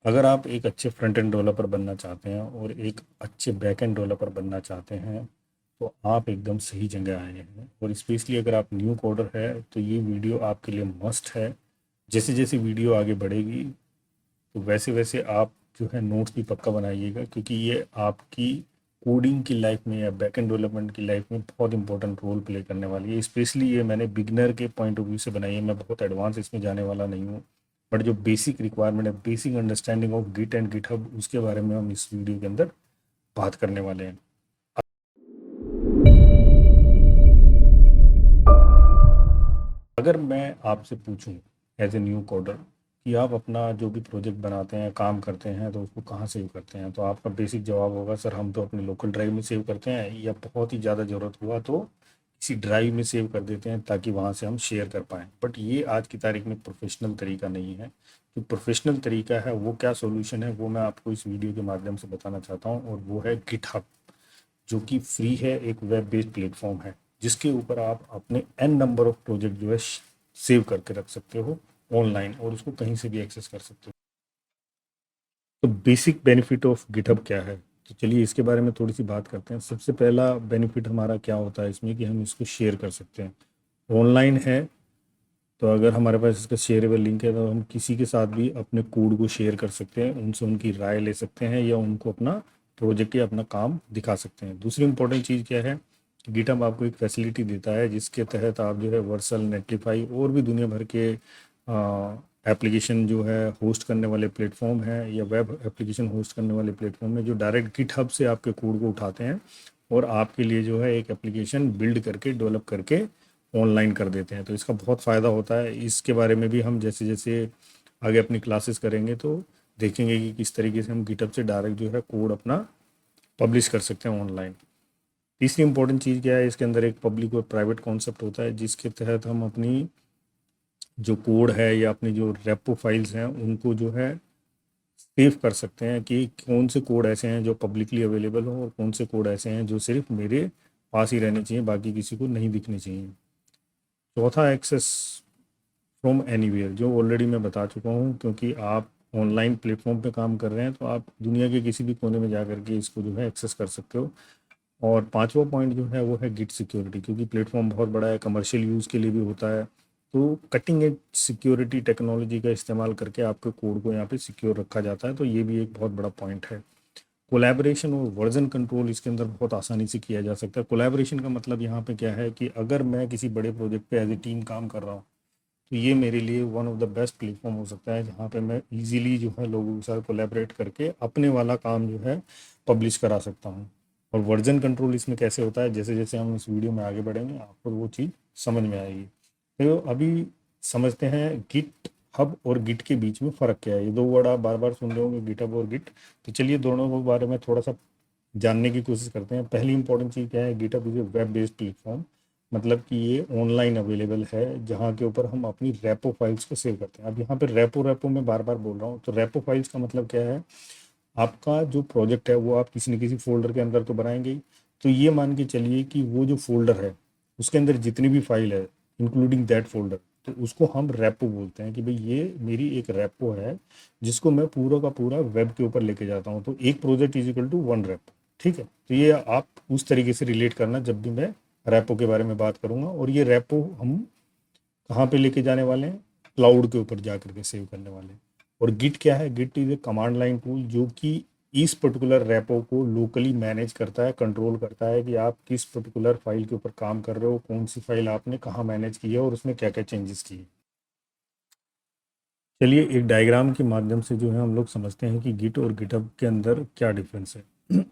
अगर आप एक अच्छे फ्रंट एंड डेवलपर बनना चाहते हैं और एक अच्छे बैक एंड डेवलपर बनना चाहते हैं तो आप एकदम सही जगह आए हैं। और स्पेशली अगर आप न्यू कोडर है तो ये वीडियो आपके लिए मस्ट है। जैसे जैसे वीडियो आगे बढ़ेगी तो वैसे वैसे आप जो है नोट्स भी पक्का बनाइएगा, क्योंकि ये आपकी कोडिंग की लाइफ में या बैक एंड डेवलपमेंट की लाइफ में बहुत इंपॉर्टेंट रोल प्ले करने वाली है। स्पेशली ये मैंने बिगनर के पॉइंट ऑफ व्यू से बनाई है, मैं बहुत एडवांस इसमें जाने वाला नहीं हूँ। बट जो बेसिक रिक्वायरमेंट है, basic understanding of Git and GitHub, उसके बारे में हम इस वीडियो के अंदर बात करने वाले हैं। अगर मैं आपसे पूछूं एज ए न्यू कोडर कि आप अपना जो भी प्रोजेक्ट बनाते हैं, काम करते हैं, तो उसको कहाँ सेव करते हैं, तो आपका बेसिक जवाब होगा सर हम तो अपने लोकल ड्राइव में सेव करते हैं, या बहुत ही ज़्यादा ज़रूरत हुआ तो किसी ड्राइव में सेव कर देते हैं ताकि वहाँ से हम शेयर कर पाएँ। बट ये आज की तारीख में प्रोफेशनल तरीका नहीं है। जो प्रोफेशनल तरीका है वो क्या सोल्यूशन है, वो मैं आपको इस वीडियो के माध्यम से बताना चाहता हूँ, और वो है गिटहब, जो कि फ्री है, एक वेब बेस्ड प्लेटफॉर्म है जिसके ऊपर आप अपने एन नंबर ऑफ प्रोजेक्ट जो है सेव करके रख सकते हो ऑनलाइन, और उसको कहीं से भी एक्सेस कर सकते हो। तो बेसिक बेनिफिट ऑफ गिटहब क्या है, तो चलिए इसके बारे में थोड़ी सी बात करते हैं। सबसे पहला बेनिफिट हमारा क्या होता है इसमें कि हम इसको शेयर कर सकते हैं, ऑनलाइन है। तो अगर हमारे पास इसका शेयरेबल लिंक है तो हम किसी के साथ भी अपने कोड को शेयर कर सकते हैं, उनसे उनकी राय ले सकते हैं, या उनको अपना प्रोजेक्ट या अपना काम दिखा सकते हैं। दूसरी इंपॉर्टेंट चीज़ क्या है, गिटहब आपको एक फैसिलिटी देता है जिसके तहत आप जो है वर्सल, नेटलीफाई और भी दुनिया भर के एप्लीकेशन जो है होस्ट करने वाले प्लेटफॉर्म हैं, या वेब एप्लीकेशन होस्ट करने वाले प्लेटफॉर्म है, जो डायरेक्ट गिटहब से आपके कोड को उठाते हैं और आपके लिए जो है एक एप्लीकेशन बिल्ड करके, डेवलप करके ऑनलाइन कर देते हैं। तो इसका बहुत फ़ायदा होता है। इसके बारे में भी हम जैसे जैसे आगे अपनी क्लासेस करेंगे तो देखेंगे कि किस तरीके से हम गिटहब से डायरेक्ट जो है कोड अपना पब्लिश कर सकते हैं ऑनलाइन। तीसरी इंपॉर्टेंट चीज़ क्या है, इसके अंदर एक पब्लिक और प्राइवेट कॉन्सेप्ट होता है जिसके तहत हम अपनी जो कोड है या अपनी जो रेपो फाइल्स हैं उनको जो है सेव कर सकते हैं कि कौन से कोड ऐसे हैं जो पब्लिकली अवेलेबल हो और कौन से कोड ऐसे हैं जो सिर्फ मेरे पास ही रहने चाहिए, बाकी किसी को नहीं दिखने चाहिए। चौथा, एक्सेस फ्रॉम एनीवेयर, जो ऑलरेडी मैं बता चुका हूँ, क्योंकि आप ऑनलाइन प्लेटफॉर्म पे काम कर रहे हैं तो आप दुनिया के किसी भी कोने में जा करके इसको जो है एक्सेस कर सकते हो। और पांचवा पॉइंट जो है वो है गिट सिक्योरिटी, क्योंकि प्लेटफॉर्म बहुत बड़ा है, कमर्शियल यूज़ के लिए भी होता है, तो कटिंग एज सिक्योरिटी टेक्नोलॉजी का इस्तेमाल करके आपके कोड को यहाँ पे सिक्योर रखा जाता है, तो ये भी एक बहुत बड़ा पॉइंट है। कोलैबोरेशन और वर्जन कंट्रोल इसके अंदर बहुत आसानी से किया जा सकता है। कोलैबोरेशन का मतलब यहाँ पे क्या है कि अगर मैं किसी बड़े प्रोजेक्ट पे एज ए टीम काम कर रहा हूँ तो ये मेरे लिए one of the best platform हो सकता है जहाँ पे मैं इजीली जो है लोगों के साथ कोलैबोरेट करके अपने वाला काम जो है पब्लिश करा सकता हूँ। और वर्जन कंट्रोल इसमें कैसे होता है, जैसे जैसे हम इस वीडियो में आगे बढ़ेंगे आपको वो चीज़ समझ में आएगी। तो अभी समझते हैं गिट हब और गिट के बीच में फ़र्क क्या है। ये दो वर्ड आप बार बार सुन रहे होंगे, गिट हब और गिट। तो चलिए दोनों के बारे में थोड़ा सा जानने की कोशिश करते हैं। पहली इंपॉर्टेंट चीज़ क्या है, GitHub is a web based platform, मतलब कि ये ऑनलाइन अवेलेबल है जहाँ के ऊपर हम अपनी रेपो फाइल्स को सेव करते हैं। अब यहाँ पे रेपो रेपो मैं बार बार बोल रहा हूँ, तो रेपो फाइल्स का मतलब क्या है, आपका जो प्रोजेक्ट है वो आप किसी न किसी फोल्डर के अंदर तो बनाएंगे ही। तो ये मान के चलिए कि वो जो फोल्डर है उसके अंदर जितनी भी फाइल है इंक्लूडिंग दैट फोल्डर, तो उसको हम रेपो बोलते हैं कि भाई ये मेरी एक रेपो है जिसको मैं पूरा का पूरा वेब के ऊपर लेके जाता हूँ। तो एक project is equal to one repo. ठीक है, तो ये आप उस तरीके से रिलेट करना जब भी मैं रेपो के बारे में बात करूंगा। और ये रेपो हम कहाँ पे लेके जाने वाले हैं, क्लाउड के ऊपर जा करके सेव करने वाले हैं। और गिट क्या है, Git is a command line tool जो कि इस पर्टिकुलर रेपो को लोकली मैनेज करता है, कंट्रोल करता है कि आप किस पर्टिकुलर फाइल के ऊपर काम कर रहे हो, कौन सी फाइल आपने कहाँ मैनेज की है और उसमें क्या क्या चेंजेस किए। चलिए एक डायग्राम के माध्यम से जो है हम लोग समझते हैं कि गिट और गिटहब के अंदर क्या डिफरेंस है।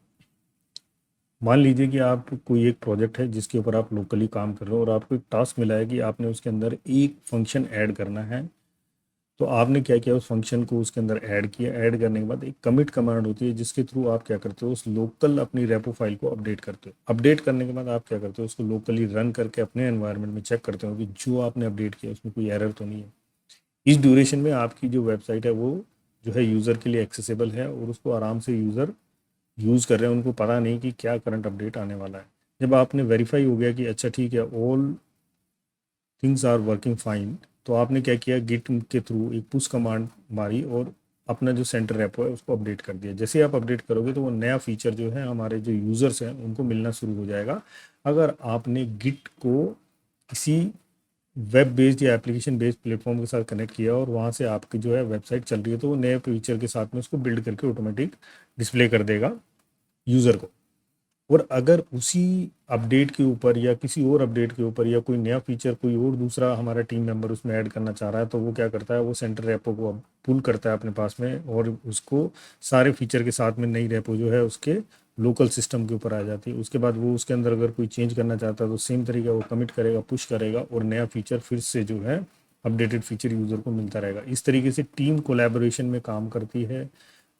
मान लीजिए कि आप कोई एक प्रोजेक्ट है जिसके ऊपर आप लोकली काम कर रहे हो और आपको एक टास्क मिला है कि आपने उसके अंदर एक फंक्शन ऐड करना है। तो आपने क्या किया, उस फंक्शन को उसके अंदर ऐड किया। ऐड करने के बाद एक कमिट कमांड होती है जिसके थ्रू आप क्या करते हो, उस लोकल अपनी रेपो फाइल को अपडेट करते हो। अपडेट करने के बाद आप क्या करते हो, उसको लोकली रन करके अपने एनवायरनमेंट में चेक करते हो कि जो आपने अपडेट किया उसमें कोई एरर तो नहीं है। इस ड्यूरेशन में आपकी जो वेबसाइट है वो जो है यूज़र के लिए एक्सेसिबल है और उसको आराम से यूज़र यूज़ कर रहे हैं, उनको पता नहीं कि क्या करंट अपडेट आने वाला है। जब आपने वेरीफाई हो गया कि अच्छा ठीक है, all things are working fine, तो आपने क्या किया, गिट के थ्रू एक पुश कमांड मारी और अपना जो सेंटर रेपो है उसको अपडेट कर दिया। जैसे ही आप अपडेट करोगे तो वो नया फीचर जो है हमारे जो यूज़र्स हैं उनको मिलना शुरू हो जाएगा। अगर आपने गिट को किसी वेब बेस्ड या एप्लीकेशन बेस्ड प्लेटफॉर्म के साथ कनेक्ट किया और वहाँ से आपकी जो है वेबसाइट चल रही है, तो वो नए फीचर के साथ में उसको बिल्ड करके ऑटोमेटिक डिस्प्ले कर देगा यूज़र को। और अगर उसी अपडेट के ऊपर या किसी और अपडेट के ऊपर या कोई नया फीचर कोई और दूसरा हमारा टीम मेंबर उसमें ऐड करना चाह रहा है, तो वो क्या करता है, वो सेंटर रेपो को पुल करता है अपने पास में और उसको सारे फीचर के साथ में नई रेपो जो है उसके लोकल सिस्टम के ऊपर आ जाती है। उसके बाद वो उसके अंदर अगर कोई चेंज करना चाहता है तो सेम तरीके वो कमिट करेगा, पुश करेगा और नया फीचर फिर से जो है अपडेटेड फीचर यूज़र को मिलता रहेगा। इस तरीके से टीम कोलैबोरेशन में काम करती है।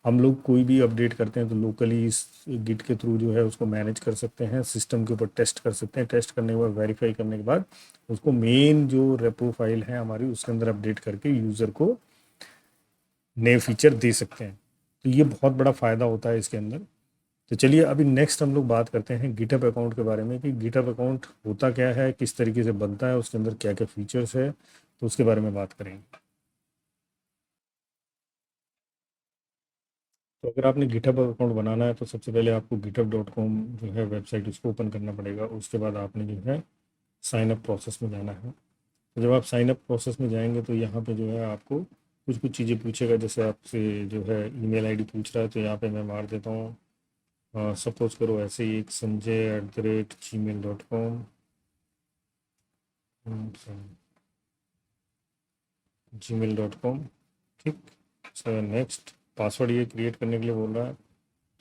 हम लोग कोई भी अपडेट करते हैं तो लोकली इस गिट के थ्रू जो है उसको मैनेज कर सकते हैं, सिस्टम के ऊपर टेस्ट कर सकते हैं, टेस्ट करने के बाद वेरीफाई करने के बाद उसको मेन जो रेपो फाइल है हमारी उसके अंदर अपडेट करके यूज़र को नए फीचर दे सकते हैं। तो ये बहुत बड़ा फ़ायदा होता है इसके अंदर। तो चलिए अभी नेक्स्ट हम लोग बात करते हैं गिटहब अकाउंट के बारे में कि गिटहब अकाउंट होता क्या है, किस तरीके से बनता है, उसके अंदर क्या क्या फीचर्स है, तो उसके बारे में बात करेंगे। तो अगर आपने गिटहब अकाउंट बनाना है तो सबसे पहले आपको github.com जो है वेबसाइट उसको ओपन करना पड़ेगा। उसके बाद आपने जो है साइन अप प्रोसेस में जाना है। तो जब आप साइन अप प्रोसेस में जाएंगे तो यहाँ पे जो है आपको कुछ कुछ चीज़ें पूछेगा, जैसे आपसे जो है ईमेल आईडी पूछ रहा है, तो यहाँ पे मैं मार देता हूँ सपोज करो ऐसे ही एक sanjay@gmail.com। gmail.com, ठीक। सर नेक्स्ट पासवर्ड ये क्रिएट करने के लिए बोल रहा है,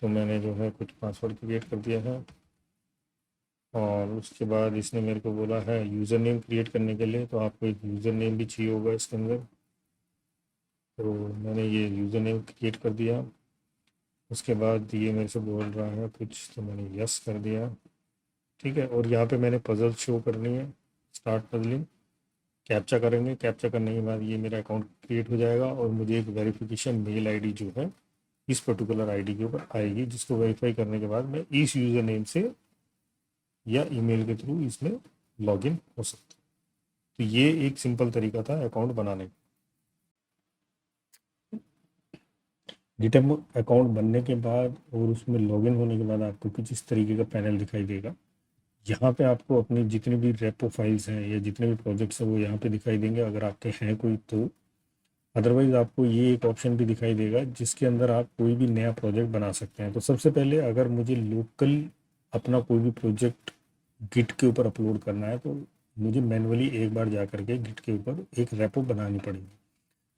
तो मैंने जो है कुछ पासवर्ड क्रिएट कर दिया है। और उसके बाद इसने मेरे को बोला है यूज़र नेम क्रिएट करने के लिए, तो आपको एक यूज़र नेम भी चाहिए होगा इसके अंदर। तो मैंने ये यूज़र नेम क्रिएट कर दिया। उसके बाद ये मेरे से बोल रहा है कुछ, तो मैंने यस कर दिया, ठीक है। और यहाँ पे मैंने पजल शो करनी है, स्टार्ट पजलिंग। कैप्चा करेंगे, कैप्चा करने के बाद ये मेरा अकाउंट क्रिएट हो जाएगा और मुझे एक वेरिफिकेशन मेल आईडी जो है इस पर्टिकुलर आईडी के ऊपर आएगी, जिसको वेरीफाई करने के बाद मैं इस यूज़र नेम से या ईमेल के थ्रू इसमें लॉगिन हो सकता है। तो ये एक सिंपल तरीका था अकाउंट बनाने का। गिटहब अकाउंट बनने के बाद और उसमें लॉगिन होने के बाद आपको कुछ इस तरीके का पैनल दिखाई देगा। यहाँ पे आपको अपनी जितनी भी रेपो फाइल्स हैं या जितने भी प्रोजेक्ट्स हैं वो यहाँ पे दिखाई देंगे अगर आपके हैं कोई तो। अदरवाइज़ आपको ये एक ऑप्शन भी दिखाई देगा जिसके अंदर आप कोई भी नया प्रोजेक्ट बना सकते हैं। तो सबसे पहले अगर मुझे लोकल अपना कोई भी प्रोजेक्ट गिट के ऊपर अपलोड करना है तो मुझे मैनुअली एक बार जा करके गिट के ऊपर एक रेपो बनानी पड़ेगी।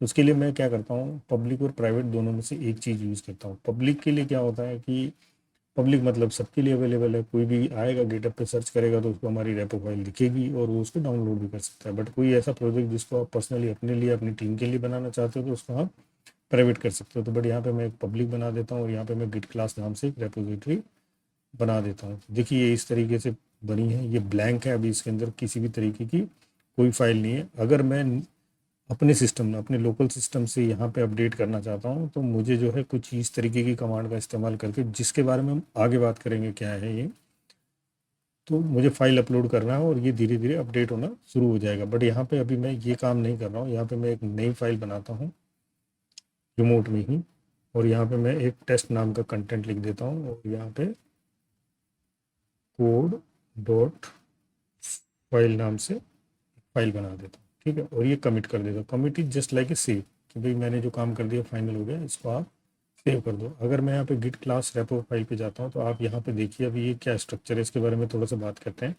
उसके लिए मैं क्या करता हूँ, पब्लिक और प्राइवेट दोनों में से एक चीज़ यूज़ करता हूँ। पब्लिक के लिए क्या होता है कि पब्लिक मतलब सबके लिए अवेलेबल है, कोई भी आएगा गिटहब पे सर्च करेगा तो उसको हमारी रेपो फाइल दिखेगी और वो उसको डाउनलोड भी कर सकता है। बट कोई ऐसा प्रोजेक्ट जिसको आप पर्सनली अपने लिए अपनी टीम के लिए बनाना चाहते हो तो उसको आप प्राइवेट कर सकते हो। तो बट यहाँ पे मैं एक पब्लिक बना देता हूँ और यहाँ पे मैं गिट क्लास नाम से एक रेपोजिटरी बना देता हूँ। देखिए ये इस तरीके से बनी है, ये ब्लैंक है, अभी इसके अंदर किसी भी तरीके की कोई फाइल नहीं है। अगर मैं अपने सिस्टम में अपने लोकल सिस्टम से यहाँ पे अपडेट करना चाहता हूँ तो मुझे जो है कुछ इस तरीके की कमांड का इस्तेमाल करके, जिसके बारे में हम आगे बात करेंगे क्या है ये, तो मुझे फाइल अपलोड करना है और ये धीरे धीरे अपडेट होना शुरू हो जाएगा। बट यहाँ पे अभी मैं ये काम नहीं कर रहा हूँ, यहाँ पे मैं एक नई फाइल बनाता हूँ रिमोट में ही और यहाँ पे मैं एक टेस्ट नाम का कंटेंट लिख देता हूँ और यहाँ पे कोड डॉट फाइल नाम से फाइल बना देता हूँ, ठीक है। और ये कमिट कर देता हूँ। Commit is just like a save कि भाई मैंने जो काम कर दिया फाइनल हो गया, इसको आप सेव कर दो। अगर मैं यहाँ पे गिट क्लास रेपो फाइल पे जाता हूँ तो आप यहाँ पे देखिए अभी ये क्या स्ट्रक्चर है, इसके बारे में थोड़ा सा बात करते हैं।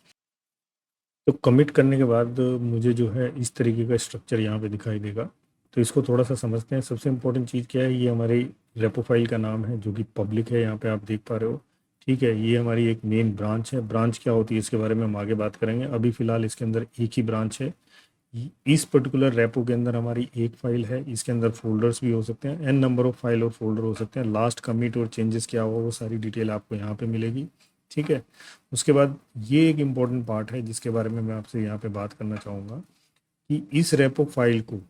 तो कमिट करने के बाद मुझे जो है इस तरीके का स्ट्रक्चर यहाँ पे दिखाई देगा। तो इसको थोड़ा सा समझते हैं। सबसे इम्पोर्टेंट चीज़ क्या है, ये हमारी रेपो फाइल का नाम है जो कि पब्लिक है, यहाँ पे आप देख पा रहे हो, ठीक है। ये हमारी एक मेन ब्रांच है। ब्रांच क्या होती है इसके बारे में हम आगे बात करेंगे। अभी फ़िलहाल इसके अंदर एक ही ब्रांच है। इस पर्टिकुलर रेपो के अंदर हमारी एक फाइल है, इसके अंदर फोल्डर्स भी हो सकते हैं, एन नंबर ऑफ फाइल और फोल्डर हो सकते हैं। लास्ट कमिट और चेंजेस क्या हुआ वो सारी डिटेल आपको यहाँ पे मिलेगी, ठीक है। उसके बाद ये एक इम्पॉर्टेंट पार्ट है जिसके बारे में मैं आपसे यहाँ पे बात करना चाहूँगा कि इस रेपो फाइल को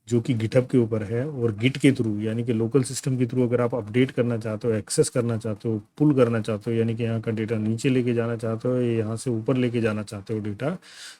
जो कि गिटहब के ऊपर है और गिट के थ्रू यानी कि लोकल सिस्टम के थ्रू अगर आप अपडेट करना चाहते हो, एक्सेस करना चाहते हो, पुल करना चाहते हो, यानी कि यहाँ का डेटा नीचे लेके जाना चाहते हो या यहाँ से ऊपर लेके जाना चाहते हो डेटा,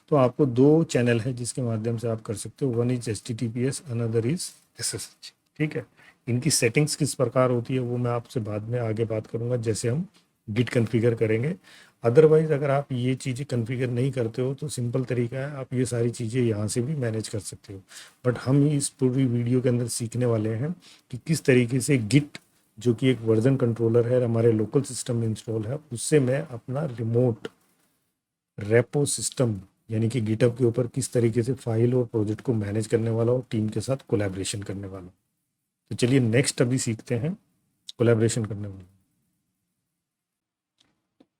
तो आपको दो चैनल है जिसके माध्यम से आप कर सकते हो। One is HTTPS, another is SSH, ठीक है। इनकी सेटिंग्स किस प्रकार होती है वो मैं आपसे बाद में आगे बात करूंगा, जैसे हम गिट कॉन्फ़िगर करेंगे। अदरवाइज अगर आप ये चीज़ें कॉन्फ़िगर नहीं करते हो तो सिंपल तरीका है, आप ये सारी चीज़ें यहाँ से भी मैनेज कर सकते हो। बट हम इस पूरी वीडियो के अंदर सीखने वाले हैं कि किस तरीके से गिट, जो कि एक वर्जन कंट्रोलर है, हमारे लोकल सिस्टम में इंस्टॉल है, उससे मैं अपना रिमोट रेपो सिस्टम यानी कि गिटहब के ऊपर किस तरीके से फाइल और प्रोजेक्ट को मैनेज करने वाला हूँ, टीम के साथ कोलैबोरेशन करने वाला हूँ। तो चलिए नेक्स्ट अभी सीखते हैं कोलैबोरेशन करने वाला।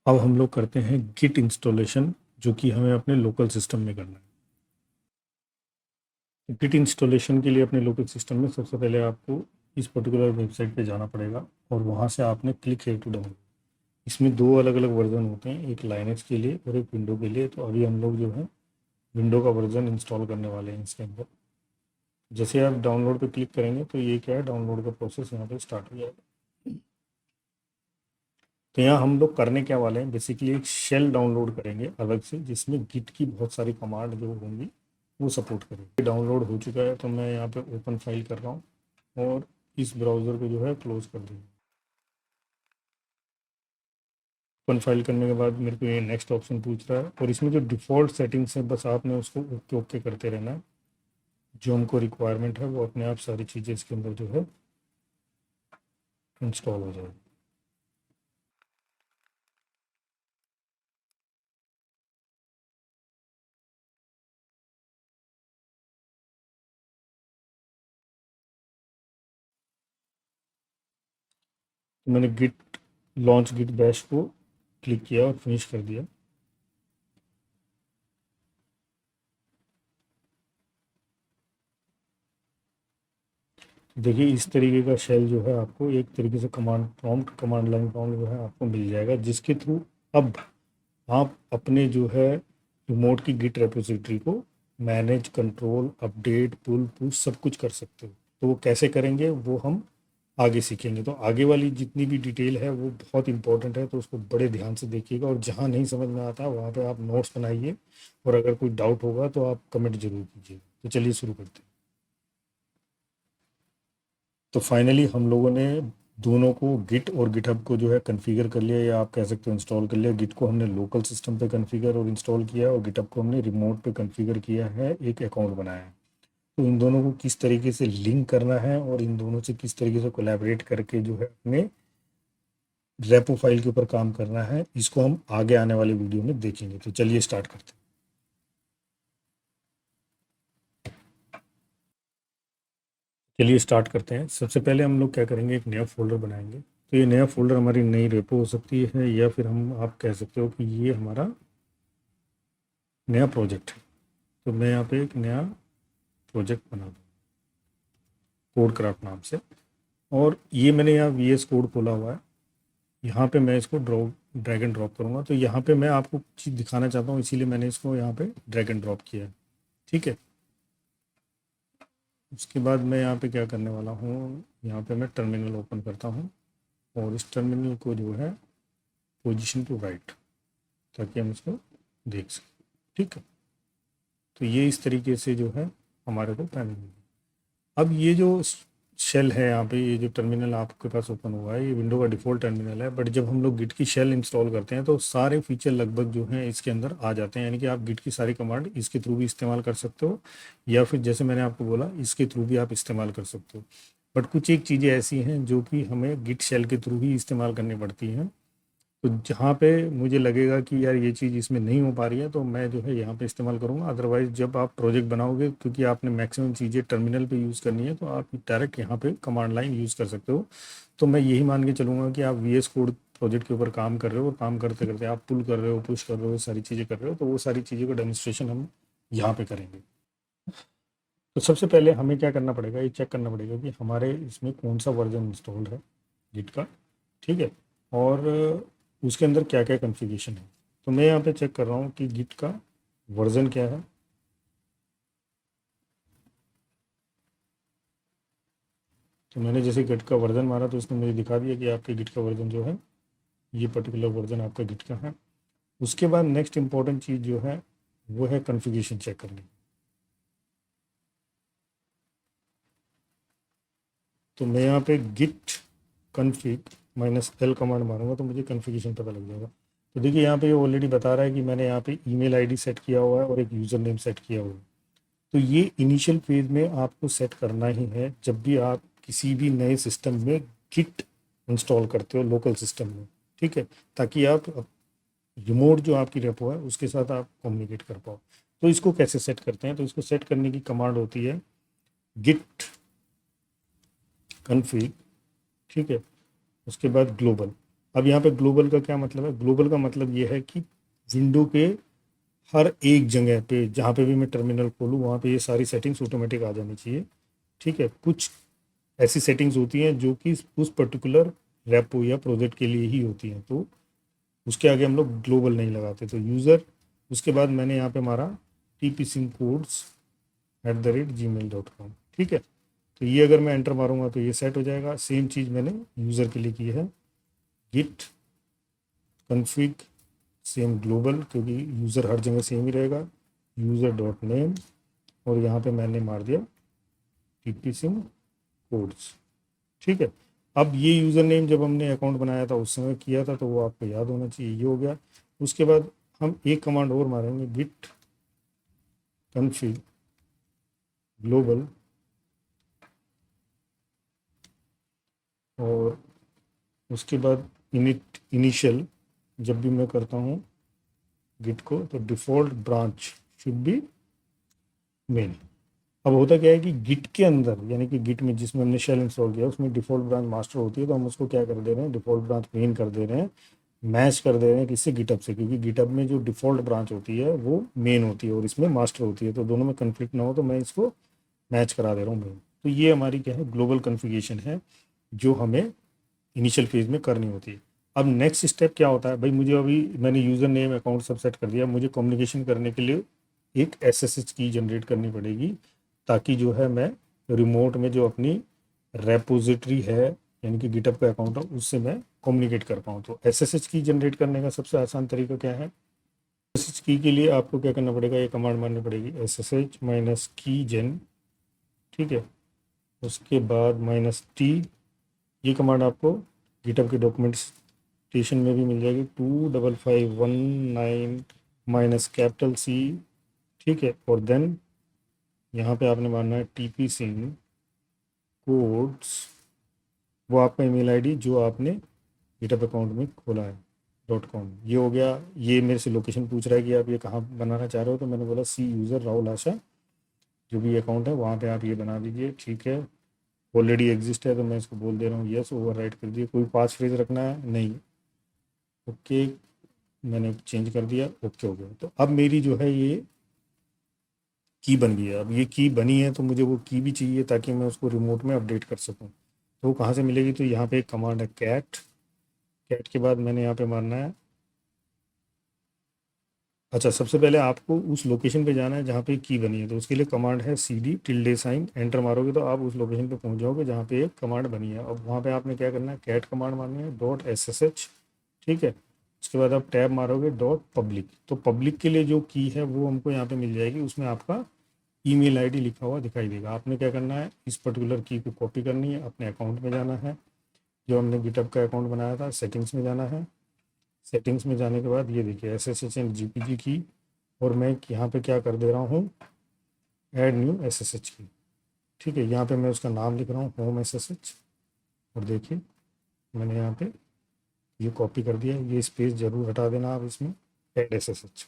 अब हम लोग करते हैं गिट इंस्टॉलेशन, जो कि हमें अपने लोकल सिस्टम में करना है। गिट इंस्टॉलेशन के लिए अपने लोकल सिस्टम में सबसे पहले आपको इस पर्टिकुलर वेबसाइट पे जाना पड़ेगा और वहाँ से आपने क्लिक हियर टू डाउनलोड। इसमें दो अलग अलग वर्जन होते हैं, एक लाइनक्स के लिए और एक विंडो के लिए। तो अभी हम लोग जो है विंडो का वर्जन इंस्टॉल करने वाले हैं इसके अंदर। जैसे आप डाउनलोड पे क्लिक करेंगे तो ये क्या है, डाउनलोड का प्रोसेस यहाँ पे स्टार्ट हो जाएगा। तो यहाँ हम लोग करने क्या वाले हैं, बेसिकली एक शेल डाउनलोड करेंगे अलग से, जिसमें गिट की बहुत सारी कमांड जो होंगी वो सपोर्ट करेंगे। डाउनलोड हो चुका है तो मैं यहाँ पे ओपन फाइल कर रहा हूँ और इस ब्राउज़र को जो है क्लोज कर दूँगा। ओपन फाइल करने के बाद मेरे को ये नेक्स्ट ऑप्शन पूछ रहा है और इसमें जो डिफ़ॉल्ट सेटिंग्स है बस आपने उसको ओके ओके करते रहना है। जो हमको रिक्वायरमेंट है वो अपने आप सारी चीज़ें इसके अंदर जो है इंस्टॉल हो जाएगी। तो मैंने गिट लॉन्च गिट बैश को क्लिक किया और फिनिश कर दिया। देखिए इस तरीके का शेल जो है आपको एक तरीके से कमांड लाइन प्रॉम्प्ट जो है आपको मिल जाएगा, जिसके थ्रू अब आप अपने जो है रिमोट की गिट रेपोजिटरी को मैनेज, कंट्रोल, अपडेट, पुल पुश सब कुछ कर सकते हो। तो वो कैसे करेंगे वो हम आगे सीखेंगे। तो आगे वाली जितनी भी डिटेल है वो बहुत इंपॉर्टेंट है, तो उसको बड़े ध्यान से देखिएगा और जहाँ नहीं समझ में आता वहाँ पे आप नोट्स बनाइए और अगर कोई डाउट होगा तो आप कमेंट जरूर कीजिए। तो चलिए शुरू करते हैं। तो फाइनली हम लोगों ने दोनों को, गिट और गिटहब को जो है कॉन्फ़िगर कर लिया, या आप कह सकते हो इंस्टॉल कर लिया। गिट को हमने लोकल सिस्टम पे कॉन्फ़िगर और इंस्टॉल किया और गिटहब को हमने रिमोट पे कॉन्फ़िगर किया है, एक अकाउंट बनाया है। तो इन दोनों को किस तरीके से लिंक करना है और इन दोनों से किस तरीके से कोलैबोरेट करके जो है अपने रेपो फाइल के ऊपर काम करना है, इसको हम आगे आने वाले वीडियो में देखेंगे। तो चलिए स्टार्ट करते हैं। चलिए स्टार्ट करते हैं। सबसे पहले हम लोग क्या करेंगे, एक नया फोल्डर बनाएंगे। तो ये नया फोल्डर हमारी नई रेपो हो सकती है, या फिर हम आप कह सकते हो कि ये हमारा नया प्रोजेक्ट है। तो मैं यहाँ पे एक नया प्रोजेक्ट बना दूँ कोड क्राफ्ट नाम से, और ये मैंने यहाँ VS कोड खोला हुआ है। यहाँ पे मैं इसको ड्रैग एंड ड्रॉप करूँगा। तो यहाँ पे मैं आपको चीज़ दिखाना चाहता हूँ, इसीलिए मैंने इसको यहाँ पे ड्रैग एंड ड्रॉप किया है। ठीक है। उसके बाद मैं यहाँ पे क्या करने वाला हूँ, यहाँ पे मैं टर्मिनल ओपन करता हूँ और इस टर्मिनल को जो है पोजीशन टू राइट, ताकि हम इसको देख सकें। ठीक है। तो ये इस तरीके से जो है हमारे को पैनल मिल गया। अब ये जो शेल है यहाँ पे, ये जो टर्मिनल आपके पास ओपन हुआ है, ये विंडो का डिफ़ॉल्ट टर्मिनल है। बट जब हम लोग गिट की शेल इंस्टॉल करते हैं तो सारे फीचर लगभग जो हैं इसके अंदर आ जाते हैं, यानी कि आप गिट की सारी कमांड इसके थ्रू भी इस्तेमाल कर सकते हो, या फिर जैसे मैंने आपको बोला इसके थ्रू भी आप इस्तेमाल कर सकते हो। बट कुछ एक चीज़ें ऐसी हैं जो कि हमें गिट शेल के थ्रू ही इस्तेमाल करनी पड़ती हैं। तो जहाँ पे मुझे लगेगा कि यार ये चीज़ इसमें नहीं हो पा रही है तो मैं जो है यहाँ पे इस्तेमाल करूँगा। अदरवाइज़ जब आप प्रोजेक्ट बनाओगे, क्योंकि आपने मैक्सिमम चीज़ें टर्मिनल पे यूज़ करनी है, तो आप डायरेक्ट यहाँ पे कमांड लाइन यूज़ कर सकते हो। तो मैं यही मान के चलूँगा कि आप VS कोड प्रोजेक्ट के ऊपर काम कर रहे हो और काम करते करते आप पुल कर रहे हो, पुश कर रहे हो, सारी चीज़ें कर रहे हो, तो वो सारी चीज़ों का डेमोन्स्ट्रेशन हम यहाँ पे करेंगे। तो सबसे पहले हमें क्या करना पड़ेगा, ये चेक करना पड़ेगा कि हमारे इसमें कौन सा वर्जन इंस्टॉल्ड है गिट का। ठीक है। और उसके अंदर क्या क्या कॉन्फ़िगरेशन है। तो मैं यहाँ पे चेक कर रहा हूँ कि गिट का वर्जन क्या है। तो मैंने जैसे गिट का वर्जन मारा तो उसने मुझे दिखा दिया कि आपके गिट का वर्जन जो है ये पर्टिकुलर वर्जन आपका गिट का है। उसके बाद नेक्स्ट इंपॉर्टेंट चीज़ जो है वो है कॉन्फ़िगरेशन चेक करनी। तो मैं यहाँ पे git config -l कमांड मारूंगा तो मुझे कन्फिगरेशन पता लग जाएगा। तो देखिए यहाँ पे ये ऑलरेडी बता रहा है कि मैंने यहाँ पे ईमेल आईडी सेट किया हुआ है और एक यूज़र नेम सेट किया हुआ है। तो ये इनिशियल फेज में आपको सेट करना ही है जब भी आप किसी भी नए सिस्टम में गिट इंस्टॉल करते हो लोकल सिस्टम में, ठीक है, ताकि आप रिमोट जो आपकी रेपो है उसके साथ आप कम्युनिकेट कर पाओ। तो इसको कैसे सेट करते हैं, तो इसको सेट करने की कमांड होती है गिट कन्फिग, ठीक है, उसके बाद ग्लोबल। अब यहाँ पे ग्लोबल का क्या मतलब है, ग्लोबल का मतलब ये है कि विंडो के हर एक जगह पे जहाँ पे भी मैं टर्मिनल खोलूँ वहाँ पे ये सारी सेटिंग्स ऑटोमेटिक आ जानी चाहिए, ठीक है। कुछ ऐसी सेटिंग्स होती हैं जो कि उस पर्टिकुलर रेपो या प्रोजेक्ट के लिए ही होती हैं, तो उसके आगे हम लोग ग्लोबल नहीं लगाते। तो यूज़र, उसके बाद मैंने यहाँ पे मारा tpsimcodes@gmail.com, ठीक है। तो ये अगर मैं एंटर मारूंगा तो ये सेट हो जाएगा। सेम चीज़ मैंने यूज़र के लिए की है, गिट कन्फिग सेम ग्लोबल, क्योंकि यूज़र हर जगह सेम ही रहेगा, यूज़र डॉट नेम, और यहाँ पे मैंने मार दिया tpsim codes, ठीक है। अब ये यूज़र नेम जब हमने अकाउंट बनाया था उस समय किया था तो वो आपको याद होना चाहिए, ये हो गया। उसके बाद हम एक कमांड और मारेंगे, गिट कन्फिग ग्लोबल, और उसके बाद इनिशियल जब भी मैं करता हूँ गिट को तो default branch should be main. अब होता क्या है कि गिट के अंदर, यानी कि गिट में जिसमें हमने शेल इंस्टॉल किया उसमें डिफ़ॉल्ट ब्रांच मास्टर होती है, तो हम उसको क्या कर दे रहे हैं, डिफ़ॉल्ट ब्रांच मेन कर दे रहे हैं, मैच कर दे रहे हैं किससे, गिटअप से, क्योंकि गिटअप में जो डिफ़ॉल्ट ब्रांच होती है वो मेन होती है और इसमें मास्टर होती है, तो दोनों में कन्फ्लिक्ट ना हो तो मैं इसको मैच करा दे रहा हूँ मेन। तो ये हमारी क्या है, ग्लोबल कन्फिगरेशन है जो हमें इनिशियल फेज में करनी होती है। अब नेक्स्ट स्टेप क्या होता है भाई, मुझे अभी मैंने यूज़र नेम अकाउंट सब सेट कर दिया, मुझे कम्युनिकेशन करने के लिए एक SSH की जनरेट करनी पड़ेगी, ताकि जो है मैं रिमोट में जो अपनी रेपोजिटरी है यानी कि गिटअप का अकाउंट है उससे मैं कम्युनिकेट कर पाऊँ। तो SSH की जनरेट करने का सबसे आसान तरीका क्या है, SSH की के लिए आपको क्या करना पड़ेगा, ये कमांड मारनी पड़ेगी SSH -keygen, ठीक है। उसके बाद -t, ये कमांड आपको गिटअप के डॉक्यूमेंटेशन में भी मिल जाएगी, 25519 -C, ठीक है। और देन यहाँ पे आपने मानना है tpsim codes, वो आपका ईमेल आईडी जो आपने गिटअप अकाउंट में खोला है .com, ये हो गया। ये मेरे से लोकेशन पूछ रहा है कि आप ये कहाँ बनाना चाह रहे हो, तो मैंने बोला सी यूज़र राहुल आशा जो भी अकाउंट है वहाँ पे आप ये बना दीजिए, ठीक है। ऑलरेडी एग्जिस्ट है तो मैं इसको बोल दे रहा हूँ यस, ओवरराइट कर दिए। कोई पास फ्रेज रखना है नहीं, ओके, मैंने चेंज कर दिया, ओके हो गया। तो अब मेरी जो है ये की बन गई है। अब ये की बनी है तो मुझे वो की भी चाहिए ताकि मैं उसको रिमोट में अपडेट कर सकूँ। तो वो कहाँ से मिलेगी, तो यहाँ पे एक कमांड है कैट, कैट के बाद मैंने यहाँ पे मारना है, अच्छा सबसे पहले आपको उस लोकेशन पे जाना है जहाँ पे की बनी है, तो उसके लिए कमांड है CD टिल्डे साइन, एंटर मारोगे तो आप उस लोकेशन पे पहुँच जाओगे जहाँ पे एक कमांड बनी है। अब वहाँ पे आपने क्या करना है, कैट कमांड मारनी है .ssh, ठीक है। उसके बाद आप टैब मारोगे .public, तो पब्लिक के लिए जो की है वो हमको यहाँ पे मिल जाएगी, उसमें आपका ईमेल आईडी लिखा हुआ दिखाई देगा। आपने क्या करना है, इस पर्टिकुलर की को कॉपी करनी है, अपने अकाउंट में जाना है, जो हमने गिटअप का अकाउंट बनाया था, सेटिंग्स में जाना है। सेटिंग्स में जाने के बाद ये देखिए SSH एंड GPG की, और मैं यहाँ पे क्या कर दे रहा हूँ, ऐड न्यू SSH की, ठीक है। यहाँ पे मैं उसका नाम लिख रहा हूँ होम SSH, और देखिए मैंने यहाँ पे ये कॉपी कर दिया, ये स्पेस ज़रूर हटा देना आप इसमें, ऐड SSH।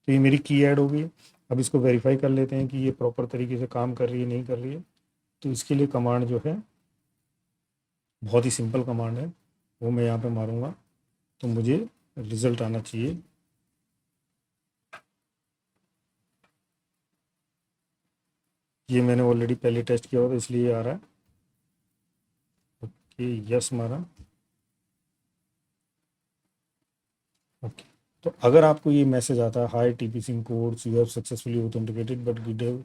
तो ये मेरी की ऐड हो गई। अब इसको वेरीफाई कर लेते हैं कि ये प्रॉपर तरीके से काम कर रही है नहीं कर रही है। तो इसके लिए कमांड जो है बहुत ही सिंपल कमांड है, वो मैं यहाँ पे मारूँगा तो मुझे रिज़ल्ट आना चाहिए। ये मैंने ऑलरेडी पहले टेस्ट किया हुआ था इसलिए ये आ रहा है, ओके यस मारा, ओके। तो अगर आपको ये मैसेज आता है, high tpsim codes you have successfully authenticated but GitHub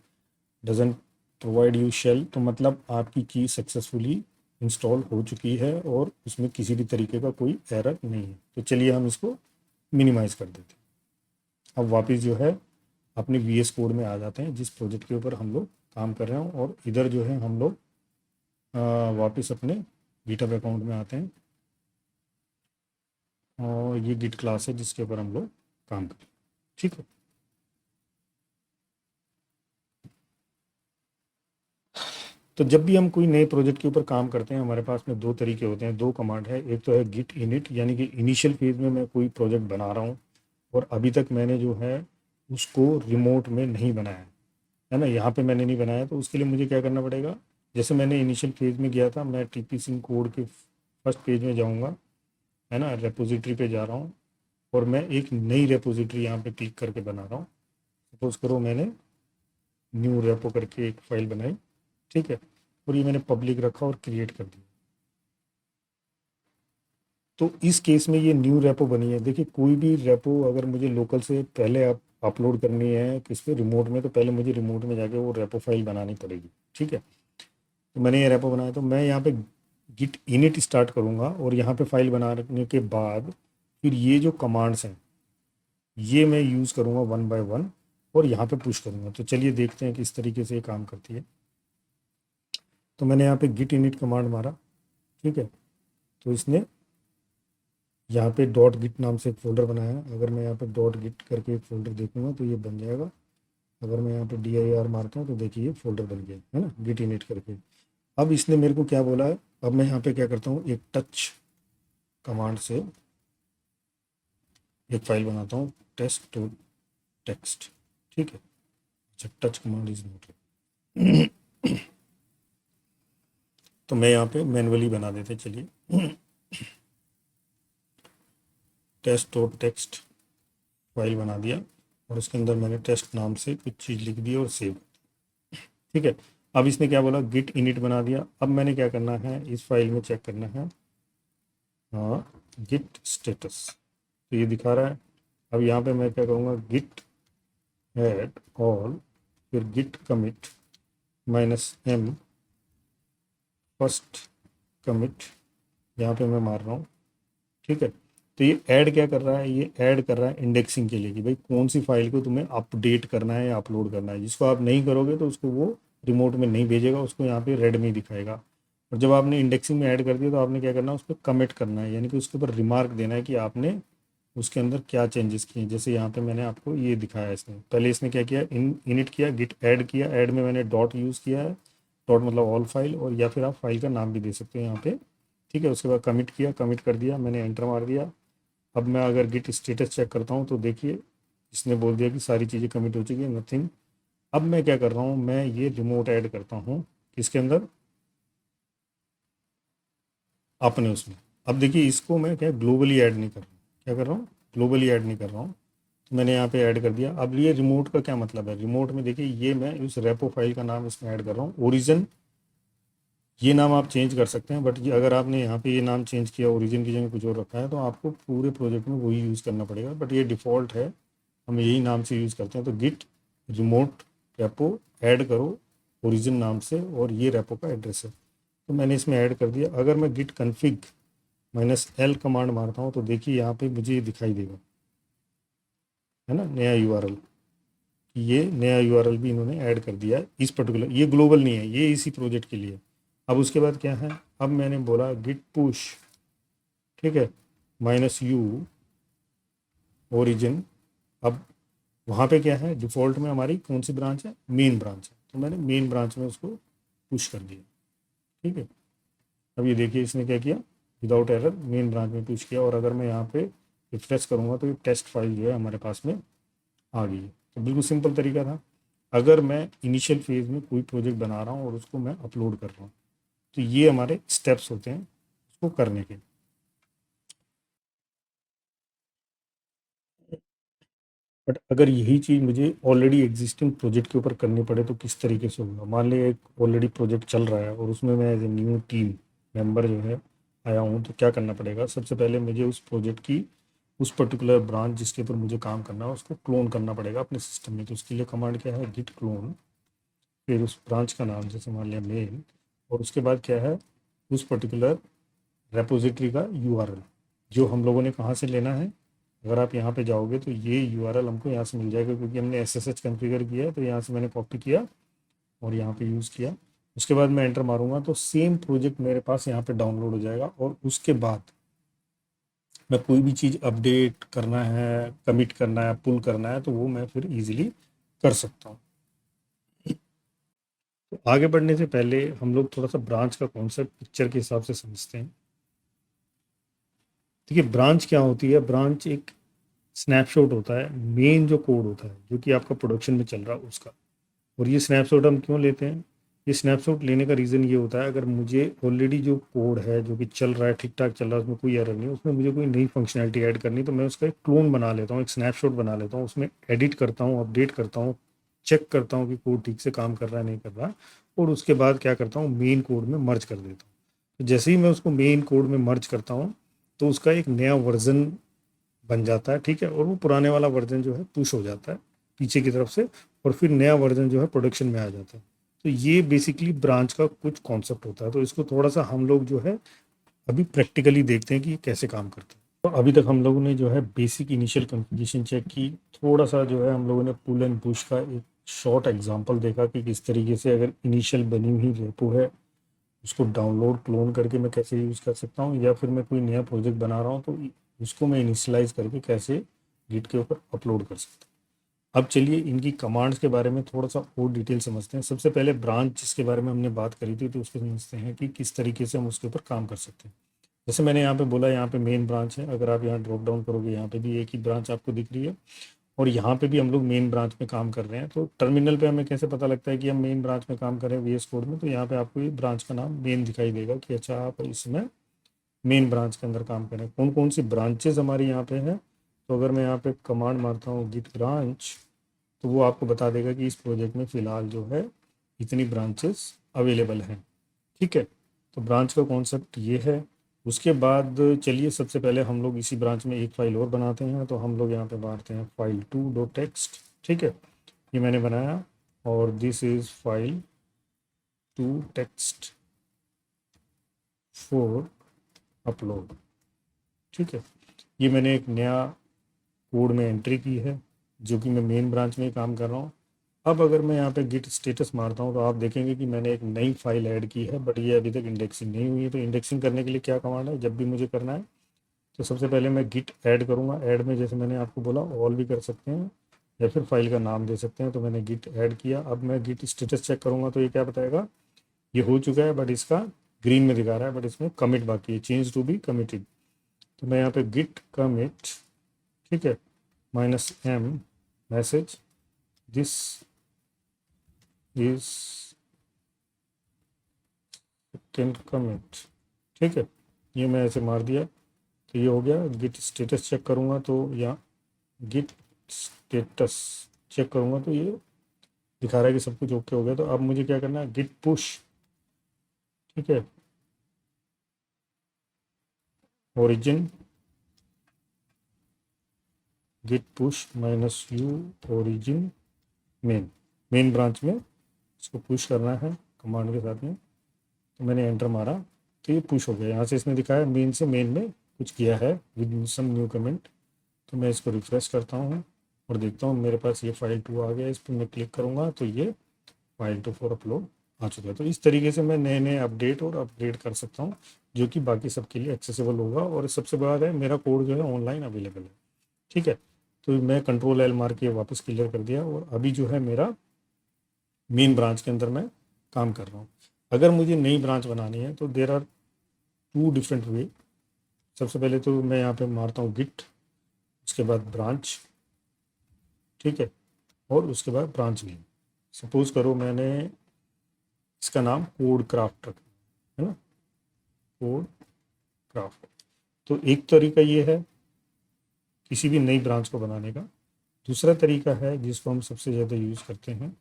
doesn't provide you shell, तो मतलब आपकी की सक्सेसफुली इंस्टॉल हो चुकी है और उसमें किसी भी तरीके का कोई एरर नहीं है। तो चलिए हम इसको मिनिमाइज़ कर देते हैं। अब वापस जो है अपने VS कोड में आ जाते हैं जिस प्रोजेक्ट के ऊपर हम लोग काम कर रहे हैं, और इधर जो है हम लोग वापस अपने गिटहब अकाउंट में आते हैं और ये गिट क्लास है जिसके ऊपर हम लोग काम करें। ठीक है, तो जब भी हम कोई नए प्रोजेक्ट के ऊपर काम करते हैं हमारे पास में दो तरीके होते हैं, दो कमांड है। एक तो है गिट इनिट, यानी कि इनिशियल फेज में मैं कोई प्रोजेक्ट बना रहा हूँ और अभी तक मैंने जो है उसको रिमोट में नहीं बनाया है ना, यहाँ पे मैंने नहीं बनाया, तो उसके लिए मुझे क्या करना पड़ेगा। जैसे मैंने इनिशियल फेज में गया था, मैं टीपी सिंह कोड के फर्स्ट पेज में जाऊँगा, है ना, रेपोजिटरी पे जा रहा हूँ और मैं एक नई रेपोजिटरी यहाँ पे क्लिक करके बना रहा हूँ। सपोज करो मैंने न्यू रेपो करके एक फाइल बनाई, ठीक है, और ये मैंने पब्लिक रखा और क्रिएट कर दिया। तो इस केस में ये न्यू रेपो बनी है। देखिए कोई भी रेपो अगर मुझे लोकल से पहले अपलोड करनी है किस पे, रिमोट में, तो पहले मुझे रिमोट में जाके वो रेपो फाइल बनानी पड़ेगी। ठीक है, तो मैंने ये रेपो बनाया, तो मैं यहाँ पे गिट इनिट स्टार्ट करूँगा और यहाँ पे फाइल बनाने के बाद फिर ये जो कमांड्स हैं ये मैं यूज़ करूँगा वन बाय वन और यहाँ पे पुश करूँगा। तो चलिए देखते हैं किस तरीके से ये काम करती है। तो मैंने यहाँ पे गिट इनिट कमांड मारा, ठीक है, तो इसने यहाँ पे डॉट गिट नाम से एक फ़ोल्डर बनाया है। अगर मैं यहाँ पे डॉट गिट करके एक फ़ोल्डर देखूँगा तो ये बन जाएगा। अगर मैं यहाँ पे dir मारता हूँ तो देखिए ये फ़ोल्डर बन गया है ना, गिट इनिट करके। अब इसने मेरे को क्या बोला है, अब मैं यहाँ पे क्या करता हूँ, एक टच कमांड से एक फाइल बनाता हूँ, टेस्ट डॉट टेक्स्ट। ठीक है, अच्छा, टच कमांड इज नोट। तो मैं यहाँ पे मैनुअली बना देते, चलिए टेस्ट डॉट टेक्स्ट फाइल बना दिया और उसके अंदर मैंने टेस्ट नाम से कुछ चीज़ लिख दी और सेव। ठीक है, अब इसने क्या बोला, गिट इनिट बना दिया। अब मैंने क्या करना है, इस फाइल में चेक करना है, हाँ, गिट स्टेटस, तो ये दिखा रहा है। अब यहाँ पे मैं क्या करूँगा, गिट ऐड ऑल, फिर git commit -m first commit, यहाँ पे मैं मार रहा हूँ। ठीक है, तो ये ऐड क्या कर रहा है, ये ऐड कर रहा है इंडेक्सिंग के लिए कि भाई कौन सी फाइल को तुम्हें अपडेट करना है या अपलोड करना है। जिसको आप नहीं करोगे तो उसको वो रिमोट में नहीं भेजेगा, उसको यहाँ पे रेड में ही दिखाएगा। और जब आपने इंडेक्सिंग में ऐड कर दिया तो आपने क्या करना है, उस पर कमिट करना है, यानी कि उसके ऊपर रिमार्क देना है कि आपने उसके अंदर क्या चेंजेस किए। जैसे यहाँ पे मैंने आपको ये दिखाया, इसने पहले इसने क्या किया, इनिट किया, गिट ऐड किया, ऐड में मैंने डॉट यूज़ किया है, डॉट मतलब ऑल फाइल, और या फिर आप फाइल का नाम भी दे सकते हो यहाँ पे। ठीक है, उसके बाद कमिट किया, कमिट कर दिया, मैंने एंटर मार दिया। अब मैं अगर गिट स्टेटस चेक करता हूँ तो देखिए इसने बोल दिया कि सारी चीज़ें कमिट हो चुकी है, नथिंग। अब मैं क्या कर रहा हूँ, मैं ये रिमोट ऐड करता हूँ किसके अंदर, अपने उसमें। अब देखिए इसको मैं क्या ग्लोबली ऐड नहीं कर रहा हूँ, क्या कर रहा हूँ, ग्लोबली ऐड नहीं कर रहा हूँ। तो मैंने यहाँ पे ऐड कर दिया। अब ये रिमोट का क्या मतलब है, रिमोट में देखिए ये मैं उस रेपो फाइल का नाम इसमें ऐड कर रहा हूँ, ओरिजिन। ये नाम आप चेंज कर सकते हैं, बट ये अगर आपने यहाँ पे ये नाम चेंज किया, ओरिजिन की जगह कुछ और रखा है, तो आपको पूरे प्रोजेक्ट में वही यूज़ करना पड़ेगा। बट ये डिफ़ॉल्ट है, हम यही नाम से यूज़ करते हैं। तो गिट रिमोट रेपो ऐड करो ओरिजिन नाम से, और ये रेपो का एड्रेस है, तो मैंने इसमें ऐड कर दिया। अगर मैं गिट कन्फिग -l कमांड मारता हूँ तो देखिए यहाँ पे मुझे ये दिखाई देगा, है ना, नया यूआरएल। ये नया यूआरएल भी इन्होंने ऐड कर दिया है इस पर्टिकुलर, ये ग्लोबल नहीं है, ये इसी प्रोजेक्ट के लिए। अब उसके बाद क्या है, अब मैंने बोला गिट पुश, ठीक है, -u ओरिजिन। अब वहाँ पे क्या है, डिफ़ॉल्ट में हमारी कौन सी ब्रांच है, मेन ब्रांच है, तो मैंने मेन ब्रांच में उसको पुश कर दिया। ठीक है, अब ये देखिए इसने क्या किया, विदाउट एरर मेन ब्रांच में पुश किया। और अगर मैं यहाँ पे रिफ्रेश करूँगा तो ये टेस्ट फाइल जो है हमारे पास में आ गई है। तो बिल्कुल सिंपल तरीका था। अगर मैं इनिशियल फेज़ में कोई प्रोजेक्ट बना रहा हूँ और उसको मैं अपलोड कर रहा हूँ, तो ये हमारे स्टेप्स होते हैं उसको करने के। बट अगर यही चीज़ मुझे ऑलरेडी एग्जिस्टिंग प्रोजेक्ट के ऊपर करनी पड़े तो किस तरीके से होगा। मान लिया एक ऑलरेडी प्रोजेक्ट चल रहा है और उसमें मैं as a new team member जो है आया हूँ, तो क्या करना पड़ेगा, सबसे पहले मुझे उस प्रोजेक्ट की उस पर्टिकुलर ब्रांच जिसके ऊपर मुझे काम करना है उसको क्लोन करना पड़ेगा अपने सिस्टम में। तो उसके लिए कमांड क्या है, गिट क्लोन, फिर उस ब्रांच का नाम जैसे मान लिया मेन, और उसके बाद क्या है, उस पर्टिकुलर रेपोजिटरी का यूआरएल जो हम लोगों ने कहाँ से लेना है। अगर आप यहाँ पे जाओगे तो ये यूआरएल हमको यहाँ से मिल जाएगा, क्योंकि हमने एसएसएच कॉन्फ़िगर किया है, तो यहाँ से मैंने कॉपी किया और यहाँ पे यूज़ किया। उसके बाद मैं एंटर मारूंगा तो सेम प्रोजेक्ट मेरे पास यहाँ पे डाउनलोड हो जाएगा, और उसके बाद मैं कोई भी चीज़ अपडेट करना है, कमिट करना है, पुल करना है, तो वो मैं फिर इजीली कर सकता हूँ। तो आगे बढ़ने से पहले हम लोग थोड़ा सा ब्रांच का कॉन्सेप्ट पिक्चर के हिसाब से समझते हैं। देखिए, ब्रांच क्या होती है? ब्रांच एक स्नैपशॉट होता है, मेन जो कोड होता है जो कि आपका प्रोडक्शन में चल रहा है उसका। और ये स्नैपशॉट हम क्यों लेते हैं? ये स्नैपशॉट लेने का रीज़न ये होता है, अगर मुझे ऑलरेडी जो कोड है जो कि चल रहा है, ठीक ठाक चल रहा है, उसमें कोई एरर नहीं, उसमें मुझे कोई नई फंक्शनैलिटी ऐड करनी, तो मैं उसका एक क्लोन बना लेता हूँ, एक स्नैपशॉट बना लेता हूँ, उसमें एडिट करता हूँ, अपडेट करता हूँ, चेक करता हूँ कि कोड ठीक से काम कर रहा है नहीं कर रहा, और उसके बाद क्या करता हूँ, मेन कोड में मर्ज कर देता हूँ। तो जैसे ही मैं उसको मेन कोड में मर्ज करता हूँ तो उसका एक नया वर्जन बन जाता है, ठीक है, और वो पुराने वाला वर्जन जो है पुश हो जाता है पीछे की तरफ से, और फिर नया वर्जन जो है प्रोडक्शन में आ जाता है। तो ये बेसिकली ब्रांच का कुछ कॉन्सेप्ट होता है। तो इसको थोड़ा सा हम लोग जो है अभी प्रैक्टिकली देखते हैं कि ये कैसे काम करता है। तो अभी तक हम लोगों ने जो है बेसिक इनिशियल कॉन्फ़िगरेशन चेक की, थोड़ा सा जो है हम लोगों ने पुल एंड पुश का एक शॉर्ट एग्जांपल देखा कि किस तरीके से अगर इनिशियल बनी हुई रेपो है उसको डाउनलोड क्लोन करके मैं कैसे यूज़ कर सकता हूँ, या फिर मैं कोई नया प्रोजेक्ट बना रहा हूँ तो उसको मैं इनिशियलाइज करके कैसे गिट के ऊपर अपलोड कर सकता हूँ। अब चलिए इनकी कमांड्स के बारे में थोड़ा सा और डिटेल समझते हैं। सबसे पहले ब्रांच जिसके बारे में हमने बात करी थी, तो उसको समझते हैं कि किस तरीके से हम उसके ऊपर काम कर सकते हैं। जैसे मैंने यहाँ पे बोला, यहाँ पे मेन ब्रांच है, अगर आप यहाँ ड्रॉप डाउन करोगे यहाँ पे भी एक ही ब्रांच आपको दिख रही है, और यहाँ पे भी हम लोग मेन ब्रांच में काम कर रहे हैं। तो टर्मिनल पे हमें कैसे पता लगता है कि हम मेन ब्रांच में काम कर रहे हैं वीएस कोड में? तो यहाँ पे आपको ये ब्रांच का नाम मेन दिखाई देगा कि अच्छा आप इसमें मेन ब्रांच के अंदर काम करें। कौन कौन सी ब्रांचेज हमारी यहाँ पे है? तो अगर मैं यहाँ पे कमांड मारता हूँ गिट ब्रांच, तो वो आपको बता देगा कि इस प्रोजेक्ट में फ़िलहाल जो है इतनी ब्रांचेस अवेलेबल हैं, ठीक है। तो ब्रांच का कॉन्सेप्ट ये है। उसके बाद चलिए सबसे पहले हम लोग इसी ब्रांच में एक फ़ाइल और बनाते हैं। तो हम लोग यहाँ पे मारते हैं फाइल 2.txt, ठीक है, ये मैंने बनाया, और this is file 2.txt for upload, ठीक है। ये मैंने एक नया कोड में एंट्री की है जो कि मैं मेन ब्रांच में ही काम कर रहा हूँ। अब अगर मैं यहाँ पे गिट स्टेटस मारता हूँ तो आप देखेंगे कि मैंने एक नई फाइल ऐड की है, बट ये अभी तक इंडेक्सिंग नहीं हुई है। तो इंडेक्सिंग करने के लिए क्या कमांड है जब भी मुझे करना है? तो सबसे पहले मैं गिट ऐड करूँगा। ऐड में जैसे मैंने आपको बोला ऑल भी कर सकते हैं या फिर फाइल का नाम दे सकते हैं। तो मैंने गिट ऐड किया। अब मैं गिट स्टेटस चेक करूँगा तो ये क्या बताएगा? ये हो चुका है, बट इसका ग्रीन में दिखा रहा है, बट इसमें कमिट बाकी है, चेंज टू बी कमिटेड। तो मैं यहाँ पे गिट कमिट, ठीक है, -m message this is tent commit, ठीक है, ये मैं ऐसे मार दिया तो ये हो गया। गिट स्टेटस चेक करूँगा तो यहाँ गिट स्टेटस चेक करूँगा तो ये दिखा रहा है कि सब कुछ ओके हो गया। तो अब मुझे क्या करना है? गिट पुश, ठीक है, origin git push -u origin main, main branch में इसको पुश करना है कमांड के साथ में। तो मैंने एंटर मारा तो ये पुश हो गया। यहाँ से इसने दिखाया मेन से मेन में कुछ किया है विद सम न्यू कमेंट। तो मैं इसको रिफ्रेश करता हूँ और देखता हूँ मेरे पास ये फाइल 2 आ गया। इस पर मैं क्लिक करूँगा तो ये फाइल 2 फॉर अपलोड आ चुका है। तो इस तरीके से मैं नए नए अपडेट और अपग्रेड कर सकता हूँ जो कि बाकी सबके लिए एक्सेसिबल होगा। और सबसे बड़ा है मेरा कोड जो है ऑनलाइन अवेलेबल है, ठीक है। तो मैं कंट्रोल L मार के वापस क्लियर कर दिया, और अभी जो है मेरा मेन ब्रांच के अंदर मैं काम कर रहा हूँ। अगर मुझे नई ब्रांच बनानी है तो देर आर 2 डिफरेंट वे। सबसे पहले तो मैं यहाँ पे मारता हूँ गिट, उसके बाद ब्रांच, ठीक है, और उसके बाद ब्रांच नेम। सपोज करो मैंने इसका नाम कोड क्राफ्ट रखा है ना, कोड क्राफ्ट। तो एक तरीका ये है किसी भी नई ब्रांच को बनाने का। दूसरा तरीका है जिसको हम सबसे ज़्यादा यूज़ करते हैं,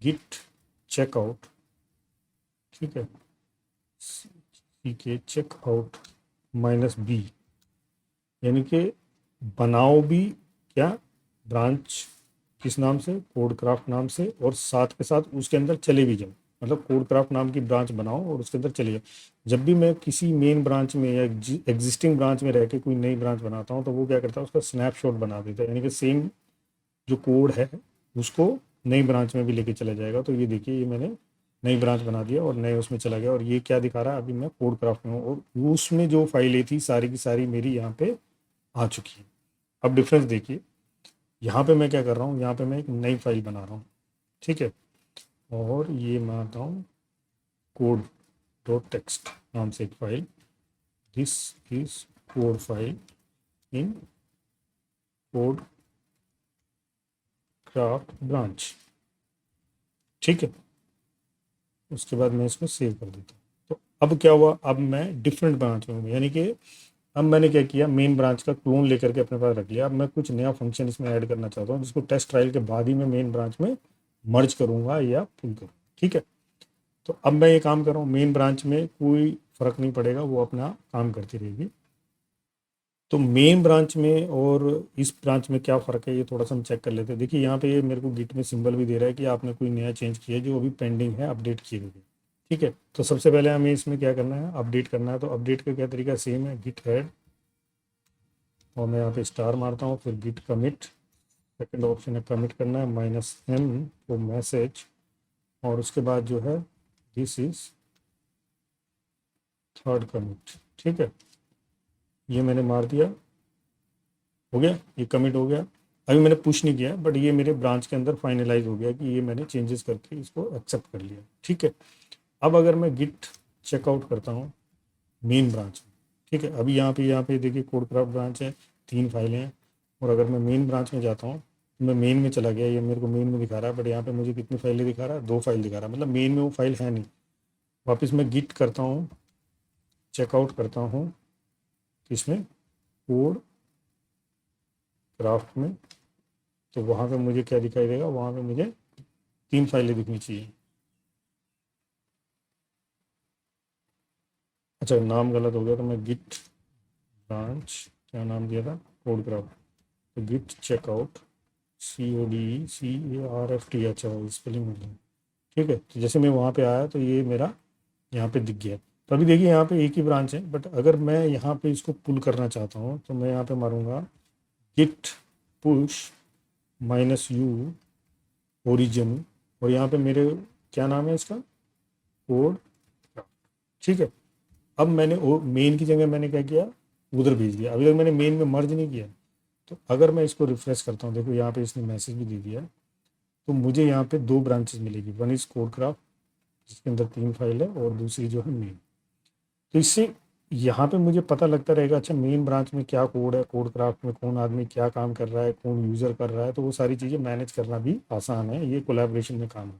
गिट चेकआउट, ठीक है, चेकआउट -b, यानी कि बनाओ भी क्या, ब्रांच किस नाम से? कोड क्राफ्ट नाम से, और साथ के साथ उसके अंदर चले भी जाओ। मतलब कोड क्राफ्ट नाम की ब्रांच बनाओ और उसके अंदर चले जाओ। जब भी मैं किसी मेन ब्रांच में या एग्जिस्टिंग ब्रांच में रह के कोई नई ब्रांच बनाता हूँ तो वो क्या करता है, उसका स्नैपशॉट बना देता है, यानी कि सेम जो कोड है उसको नई ब्रांच में भी लेके चला जाएगा। तो ये देखिए, ये मैंने नई ब्रांच बना दिया और नए उसमें चला गया, और ये क्या दिखा रहा है, अभी मैं कोड क्राफ्ट में हूँ और उसमें जो फाइलें थी सारी की सारी मेरी यहाँ पे आ चुकी है। अब डिफरेंस देखिए, यहाँ पे मैं क्या कर रहा हूँ, यहाँ पे मैं एक नई फाइल बना रहा हूँ, ठीक है, और ये मैं आता हूँ कोड डॉट टेक्स्ट नाम से एक file, this is code file in code craft branch, ठीक है। उसके बाद मैं इसको सेव कर देता हूँ। तो अब क्या हुआ, अब मैं डिफरेंट ब्रांच में हूँ, यानी कि अब मैंने क्या किया, मेन ब्रांच का क्लोन लेकर के अपने पास रख लिया। अब मैं कुछ नया फंक्शन इसमें ऐड करना चाहता हूँ जिसको टेस्ट ट्रायल के बाद ही मैं मेन ब्रांच में मर्ज करूँगा या पुल करूँ, ठीक है। तो अब मैं ये काम कर रहा हूँ, मेन ब्रांच में कोई फ़र्क नहीं पड़ेगा, वो अपना काम करती रहेगी। तो मेन ब्रांच में और इस ब्रांच में क्या फ़र्क है, ये थोड़ा सा हम चेक कर लेते हैं। देखिए यहाँ पे ये मेरे को गिट में सिंबल भी दे रहा है कि आपने कोई नया चेंज किया है जो अभी पेंडिंग है अपडेट किए हुए, ठीक है। तो सबसे पहले हमें इसमें क्या करना है, अपडेट करना है। तो अपडेट का क्या तरीका, सेम है, गिट हेड, और मैं यहाँ पे स्टार मारता हूँ, फिर गिट कमिट, सेकंड ऑप्शन है कमिट करना है, -m तो मैसेज, और उसके बाद जो है दिस इज थर्ड कमिट, ठीक है। ये मैंने मार दिया, हो गया, ये कमिट हो गया। अभी मैंने पुश नहीं किया, बट ये मेरे ब्रांच के अंदर फाइनलाइज हो गया कि ये मैंने चेंजेस करके इसको एक्सेप्ट कर लिया, ठीक है। अब अगर मैं गिट चेकआउट करता हूँ मेन ब्रांच में, ठीक है, अभी यहाँ पे देखिए कोड क्राफ्ट ब्रांच है, 3 फाइलें हैं, और अगर मैं मेन ब्रांच में जाता हूँ तो मैं मेन में चला गया, ये मेरे को मेन में दिखा रहा है, बट यहाँ पे मुझे कितनी फाइलें दिखा रहा है, 2 फाइल दिखा रहा है, मतलब मेन में वो फाइल है नहीं। वापस मैं गिट करता हूँ, चेकआउट करता हूँ इसमें कोड क्राफ्ट में, तो वहाँ पे मुझे क्या दिखाई देगा, वहाँ पे मुझे 3 फाइलें दिखनी चाहिए। अच्छा, नाम गलत हो गया, तो मैं गिट ब्रांच, क्या नाम दिया था, कोड क्राफ्ट, तो गिट चेकआउट CODCARFT, अच्छा स्पेलिंग में, ठीक है। तो जैसे मैं वहाँ पे आया तो ये मेरा यहाँ पे दिख गया। तो अभी देखिए यहाँ पे एक ही ब्रांच है, बट अगर मैं यहाँ पे इसको पुल करना चाहता हूँ तो मैं यहाँ पे मारूंगा गिट पुश -u ओरिजिन, और यहाँ पे मेरे क्या नाम है इसका, कोड, ठीक है। अब मैंने मेन की जगह मैंने क्या किया, उधर भेज दिया। अभी तक मैंने मेन में मर्ज नहीं किया। तो अगर मैं इसको रिफ्रेश करता हूँ, देखो यहाँ पे इसने मैसेज भी दे दिया, तो मुझे यहाँ पे 2 ब्रांचेस मिलेगी, वन इज कोड क्राफ्ट जिसके अंदर 3 फाइल है, और दूसरी जो है मेन। तो इससे यहाँ पे मुझे पता लगता रहेगा, अच्छा मेन ब्रांच में क्या कोड है, कोड क्राफ्ट में कौन आदमी क्या काम कर रहा है, कौन यूज़र कर रहा है, तो वो सारी चीज़ें मैनेज करना भी आसान है, ये कोलैबोरेशन में काम आता है।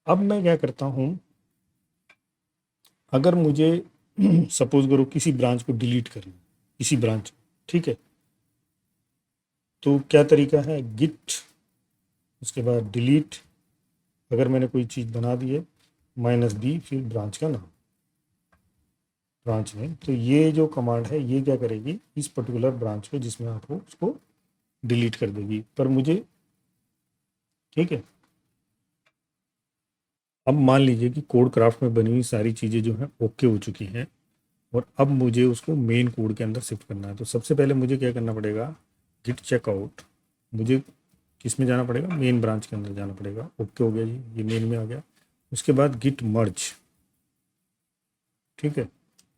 अब मैं क्या करता हूँ, अगर मुझे सपोज करो किसी ब्रांच को डिलीट करना, इसी ब्रांच, ठीक है, तो क्या तरीका है, गिट, उसके बाद डिलीट, अगर मैंने कोई चीज़ बना दी है, -b फिर ब्रांच का नाम, ब्रांच में, तो ये जो कमांड है ये क्या करेगी, इस पर्टिकुलर ब्रांच को जिसमें आप हो उसको डिलीट कर देगी। पर मुझे, ठीक है, अब मान लीजिए कि कोड क्राफ्ट में बनी हुई सारी चीज़ें जो हैं ओके हो चुकी हैं, और अब मुझे उसको मेन कोड के अंदर शिफ्ट करना है। तो सबसे पहले मुझे क्या करना पड़ेगा, गिट चेकआउट, मुझे किस में जाना पड़ेगा, मेन ब्रांच के अंदर जाना पड़ेगा। ओके हो गया जी, ये मेन में आ गया। उसके बाद गिट मर्ज, ठीक है,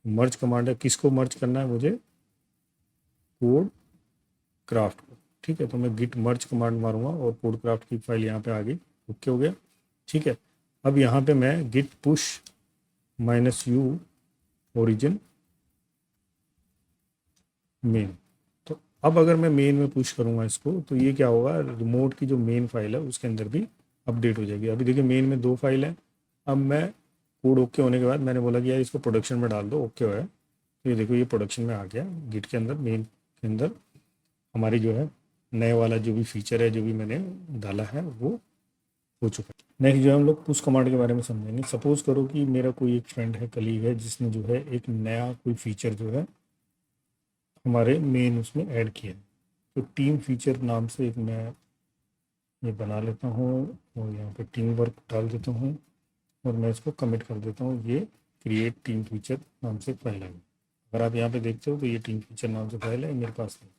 मर्ज कमांड है, किसको मर्ज करना है मुझे, कोड क्राफ्ट को, ठीक है। तो मैं गिट मर्ज कमांड मारूंगा और कोड क्राफ्ट की फाइल यहाँ पे आ गई, ओके हो गया, ठीक है। अब यहाँ पे मैं git push -u origin main, तो अब अगर मैं मेन में पुश करूँगा इसको, तो ये क्या होगा, रिमोट की जो मेन फाइल है उसके अंदर भी अपडेट हो जाएगी। अभी देखिए मेन में 2 फाइल है। अब मैं कोड ओके होने के बाद मैंने बोला कि यार इसको प्रोडक्शन में डाल दो, ओके है, तो ये देखो ये प्रोडक्शन में आ गया, गिट के अंदर, मेन के अंदर हमारी जो है नए वाला जो भी फीचर है जो भी मैंने डाला है वो हो चुका है। नेक्स्ट जो है हम लोग पुश कमांड के बारे में समझेंगे। सपोज़ करो कि मेरा कोई एक फ्रेंड है, कलीग है, जिसने जो है एक नया कोई फीचर जो है हमारे मेन उसमें ऐड किया है। तो टीम फीचर नाम से एक मैं ये बना लेता हूँ, और यहाँ पे टीम वर्क डाल देता हूँ, और मैं इसको कमिट कर देता हूँ, ये क्रिएट टीम फीचर नाम से फाइल है। अगर आप यहाँ पे देखते हो तो ये टीम फीचर नाम से फाइल है, मेरे पास नहीं।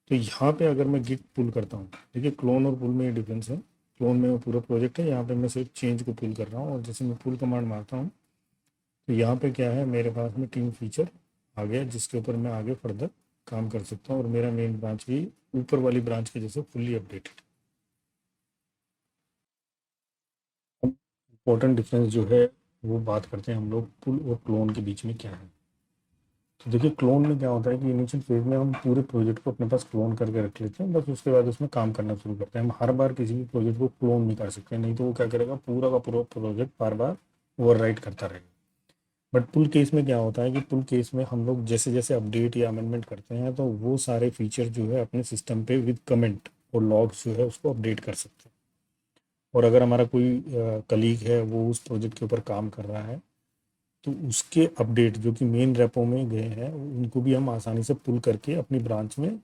तो यहाँ पे अगर मैं गिट पुल करता हूँ, देखिए क्लोन और पुल में ये डिफरेंस है। क्लोन में वो पूरा प्रोजेक्ट है, यहाँ पे मैं सिर्फ चेंज को पुल कर रहा हूँ। और जैसे मैं पुल कमांड मारता हूँ तो यहाँ पे क्या है, मेरे पास में टीम फीचर आ गया जिसके ऊपर मैं आगे फर्दर काम कर सकता हूँ, और मेरा मेन ब्रांच भी ऊपर वाली ब्रांच के जैसे फुल्ली अपडेटेड। इम्पोर्टेंट डिफरेंस जो है वो बात करते हैं हम लोग पुल और क्लोन के बीच में क्या है। तो देखिए, क्लोन में क्या होता है कि इनिशियल फेज में हम पूरे प्रोजेक्ट को अपने पास क्लोन करके रख लेते हैं, बस उसके बाद उसमें काम करना शुरू करते हैं। हम हर बार किसी भी प्रोजेक्ट को क्लोन नहीं कर सकते, नहीं तो वो क्या करेगा, पूरा का पूरा प्रोजेक्ट बार बार ओवरराइट करता रहेगा। बट पुल केस में क्या होता है कि पुल केस में हम लोग जैसे जैसे अपडेट या अमेंडमेंट करते हैं तो वो सारे फीचर जो है अपने सिस्टम पे विद कमेंट और लॉग्स जो है उसको अपडेट कर सकते हैं। और अगर हमारा कोई कलीग है वो उस प्रोजेक्ट के ऊपर काम कर रहा है तो उसके अपडेट जो कि मेन रेपो में गए हैं उनको भी हम आसानी से पुल करके अपनी ब्रांच में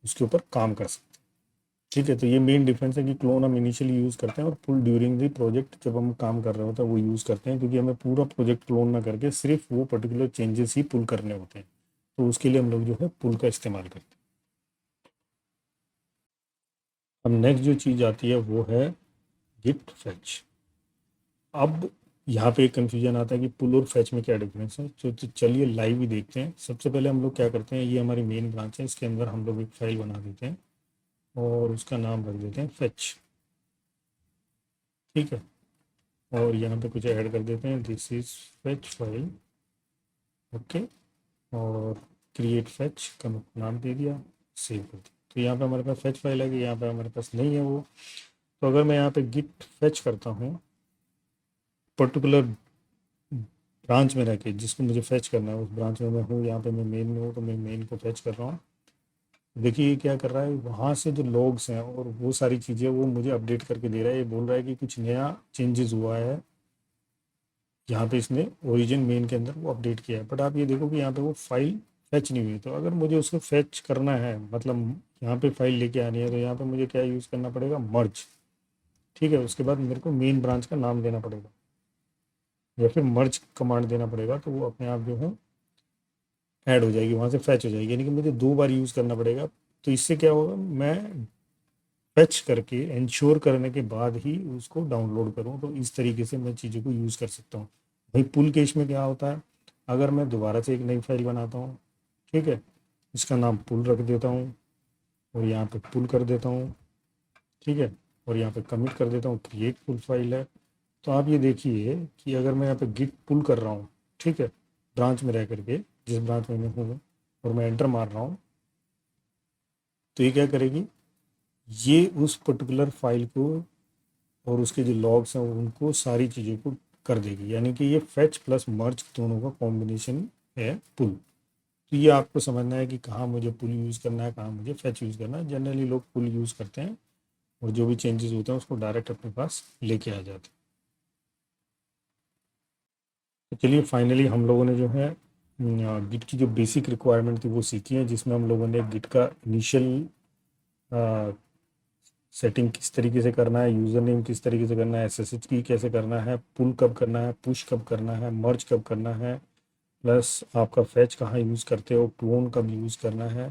उसके ऊपर काम कर सकते हैं। ठीक है, तो ये मेन डिफरेंस है कि क्लोन हम इनिशियली यूज़ करते हैं और पुल ड्यूरिंग द प्रोजेक्ट जब हम काम कर रहे होते हैं वो यूज़ करते हैं, क्योंकि हमें पूरा प्रोजेक्ट क्लोन ना करके सिर्फ वो पर्टिकुलर चेंजेस ही पुल करने होते हैं। तो उसके लिए हम लोग जो है पुल का इस्तेमाल करते हैं। अब नेक्स्ट जो चीज़ आती है वो है गिट फैच। अब यहाँ पे एक कन्फ्यूजन आता है कि पुल और फैच में क्या डिफरेंस है, तो चलिए लाइव ही देखते हैं। सबसे पहले हम लोग क्या करते हैं, ये हमारी मेन ब्रांच है, इसके अंदर हम लोग एक फाइल बना देते हैं और उसका नाम रख देते हैं फैच। ठीक है, और यहाँ पे कुछ ऐड कर देते हैं, this is fetch file. Okay, और क्रिएट फैच का नाम दे दिया, सेव कर दिया। तो यहाँ पे हमारे पास फैच फाइल है कि यहाँ पे हमारे पास नहीं है वो। तो अगर मैं यहाँ पे गिट फैच करता हूँ पर्टिकुलर ब्रांच में रह के जिसको मुझे फैच करना है, उस ब्रांच में मैं हूँ, यहाँ पे मैं मेन में हूँ तो मैं मेन को फैच कर रहा हूँ। देखिए ये क्या कर रहा है, वहाँ से जो लॉग्स हैं और वो सारी चीज़ें वो मुझे अपडेट करके दे रहा है। ये बोल रहा है कि कुछ नया चेंजेस हुआ है, यहाँ पे इसने ओरिजिन मेन के अंदर वो अपडेट किया है। बट आप ये देखो कि यहाँ पे वो फाइल फैच नहीं हुई। तो अगर मुझे उसको फैच करना है, मतलब यहाँ पे फाइल लेके आनी है, तो यहाँ पे मुझे क्या यूज़ करना पड़ेगा, मर्ज। ठीक है, उसके बाद मेरे को मेन ब्रांच का नाम देना पड़ेगा या फिर मर्ज कमांड देना पड़ेगा, तो वो अपने आप जो है ऐड हो जाएगी, वहाँ से फैच हो जाएगी। यानी कि मुझे 2 बार यूज़ करना पड़ेगा। तो इससे क्या होगा, मैं फैच करके इंश्योर करने के बाद ही उसको डाउनलोड करूँ। तो इस तरीके से मैं चीज़ों को यूज़ कर सकता हूँ। भाई पुल केस में क्या होता है, अगर मैं दोबारा से एक नई फाइल बनाता हूँ, ठीक है, इसका नाम पुल रख देता हूँ और यहाँ पे पुल कर देता हूँ। ठीक है, और यहाँ पे कमिट कर देता हूँ क्रिएट पुल फाइल है। तो आप ये देखिए कि अगर मैं यहाँ पे गिट पुल कर रहा हूँ, ठीक है, ब्रांच में रह करके जिस ब्रांच में मैं हूँ, और मैं एंटर मार रहा हूँ, तो ये क्या करेगी, ये उस पर्टिकुलर फाइल को और उसके जो लॉग्स हैं उनको सारी चीज़ों को कर देगी। यानी कि ये फैच प्लस मर्ज दोनों का कॉम्बिनेशन है पुल। तो ये आपको समझना है कि कहाँ मुझे पुल यूज़ करना है, कहाँ मुझे फैच यूज़ करना है। जनरली लोग पुल यूज़ करते हैं और जो भी चेंजेस होते हैं उसको डायरेक्ट अपने पास लेके आ जाते हैं। तो चलिए फाइनली हम लोगों ने जो है गिट की जो बेसिक रिक्वायरमेंट थी वो सीखी है, जिसमें हम लोगों ने गिट का इनिशियल सेटिंग किस तरीके से करना है, यूज़र नेम किस तरीके से करना है, एसएसएच की कैसे करना है, पुल कब करना है, पुश कब करना है, मर्ज कब करना है, प्लस आपका फैच कहाँ यूज़ करते हो, क्लोन कब यूज़ करना है।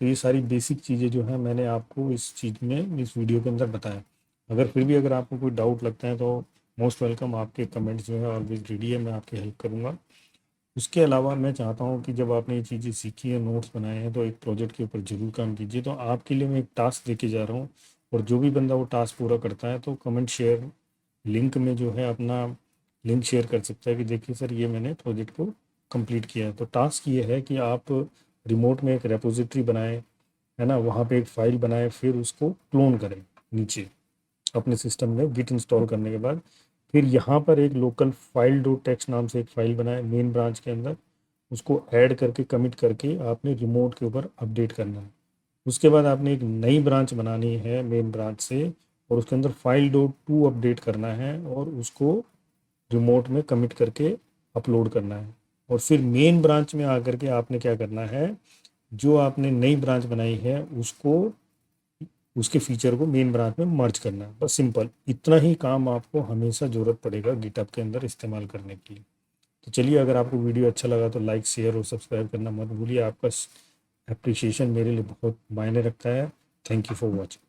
तो ये सारी बेसिक चीज़ें जो हैं मैंने आपको इस चीज़ में इस वीडियो के अंदर बताया। अगर फिर भी अगर आपको कोई डाउट लगता है तो मोस्ट वेलकम, आपके कमेंट्स जो है ऑलवेज रेडी है, मैं आपकी हेल्प करूँगा। उसके अलावा मैं चाहता हूँ कि जब आपने ये चीज़ें सीखी है, नोट्स बनाए हैं, तो एक प्रोजेक्ट के ऊपर ज़रूर काम कीजिए। तो आपके लिए मैं एक टास्क देके जा रहा हूँ, और जो भी बंदा वो टास्क पूरा करता है तो कमेंट शेयर लिंक में जो है अपना लिंक शेयर कर सकता है कि देखिए सर ये मैंने प्रोजेक्ट को कंप्लीट किया है। तो टास्क ये है कि आप रिमोट में एक रेपोजिटरी बनाएं, है ना, वहाँ पे एक फ़ाइल बनाएं, फिर उसको क्लोन करें नीचे अपने सिस्टम में गिट इंस्टॉल करने के बाद। फिर यहाँ पर एक लोकल फाइल डॉट टेक्स्ट नाम से एक फ़ाइल बनाए मेन ब्रांच के अंदर, उसको ऐड करके कमिट करके आपने रिमोट के ऊपर अपडेट करना है। उसके बाद आपने एक नई ब्रांच बनानी है मेन ब्रांच से, और उसके अंदर फाइल डॉट टू अपडेट करना है और उसको रिमोट में कमिट करके अपलोड करना है। और फिर मेन ब्रांच में आकर के आपने क्या करना है, जो आपने नई ब्रांच बनाई है उसको उसके फीचर को मेन ब्रांच में मर्ज करना है। बस सिंपल इतना ही काम आपको हमेशा ज़रूरत पड़ेगा गिटहब के अंदर इस्तेमाल करने के लिए। तो चलिए, अगर आपको वीडियो अच्छा लगा तो लाइक शेयर और सब्सक्राइब करना मत भूलिए। आपका अप्रिसिएशन मेरे लिए बहुत मायने रखता है। Thank you for watching.